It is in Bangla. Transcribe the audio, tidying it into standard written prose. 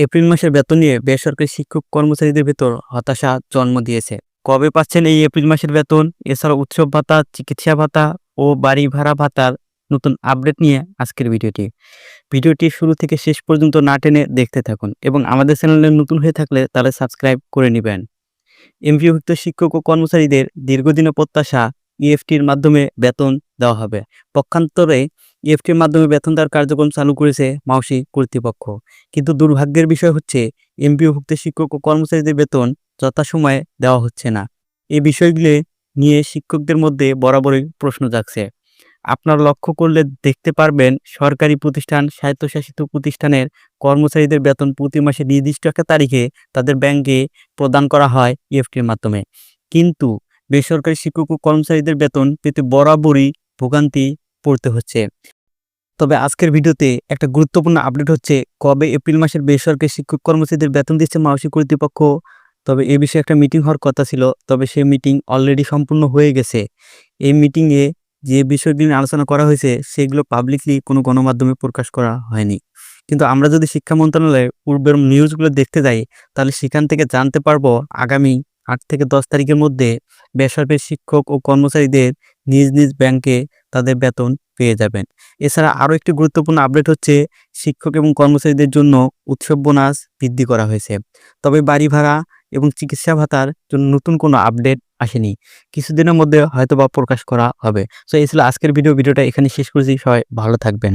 এপ্রিল মাসের বেতন নিয়ে বেসরকারি শিক্ষক কর্মচারীদের ভেতর হতাশা জন্ম দিয়েছে। কবে পাচ্ছেন এই এপ্রিল মাসের বেতন? এছাড়া উৎসব ভাতা, চিকিৎসা ভাতা ও বাড়ি ভাড়া ভাতার নতুন আপডেট নিয়ে আজকের ভিডিওটি শুরু থেকে শেষ পর্যন্ত না টেনে দেখতে থাকুন এবং আমাদের চ্যানেলে নতুন হয়ে থাকলে তাহলে সাবস্ক্রাইব করে নেবেন। এমপিওভুক্ত শিক্ষক ও কর্মচারীদের দীর্ঘদিনের প্রত্যাশা ইএফটির মাধ্যমে বেতন দেওয়া হবে। পক্ষান্তরে ইএফটির মাধ্যমে বেতন দেওয়ার কার্যক্রম চালু করেছে মাউসি কর্তৃপক্ষ। কিন্তু দুর্ভাগ্যের বিষয় হচ্ছে এমপিওভুক্ত শিক্ষক ও কর্মচারীদের বেতন যথাসময়ে দেওয়া হচ্ছে না। এই বিষয়গুলি নিয়ে শিক্ষকদের মধ্যে বরাবরই প্রশ্ন জাগছে। আপনারা লক্ষ্য করলে দেখতে পারবেন সরকারি প্রতিষ্ঠান, স্বায়ত্তশাসিত প্রতিষ্ঠানের কর্মচারীদের বেতন প্রতি মাসে নির্দিষ্ট একটা তারিখে তাদের ব্যাংকে প্রদান করা হয় ইএফটির মাধ্যমে। কিন্তু বেসরকারি শিক্ষক ও কর্মচারীদের বেতন পেতে বরাবরই ভোগান্তি পড়তে হচ্ছে। তবে আজকের ভিডিওতে একটা গুরুত্বপূর্ণ আপডেট হচ্ছে, কবে এপ্রিল মাসের বেসরকারি শিক্ষক কর্মচারীদের বেতন দিচ্ছে মাউসি কর্তৃপক্ষ। তবে এ বিষয়ে একটা মিটিং হওয়ার কথা ছিল, তবে সেই মিটিং অলরেডি সম্পূর্ণ হয়ে গেছে। এই মিটিংয়ে যে বিষয়গুলো নিয়ে আলোচনা করা হয়েছে সেগুলো পাবলিকলি কোনো গণমাধ্যমে প্রকাশ করা হয়নি। কিন্তু আমরা যদি শিক্ষা মন্ত্রণালয়ের পূর্বের নিউজগুলো দেখতে যাই, তাহলে সেখান থেকে জানতে পারবো আগামী 8 থেকে 10 তারিখের মধ্যে বেসরকারি শিক্ষক ও কর্মচারীদের নিজ নিজ ব্যাংকে তাদের বেতন পেয়ে যাবেন। এছাড়া আরও একটি গুরুত্বপূর্ণ আপডেট হচ্ছে, শিক্ষক এবং কর্মচারীদের জন্য উৎসব বোনাস বৃদ্ধি করা হয়েছে। তবে বাড়ি ভাড়া এবং চিকিৎসা ভাতার জন্য নতুন কোনো আপডেট আসেনি। কিছুদিনের মধ্যে হয়তোবা প্রকাশ করা হবে। সো এই ছিল আজকের ভিডিওটা এখানে শেষ করছি। সবাই ভালো থাকবেন।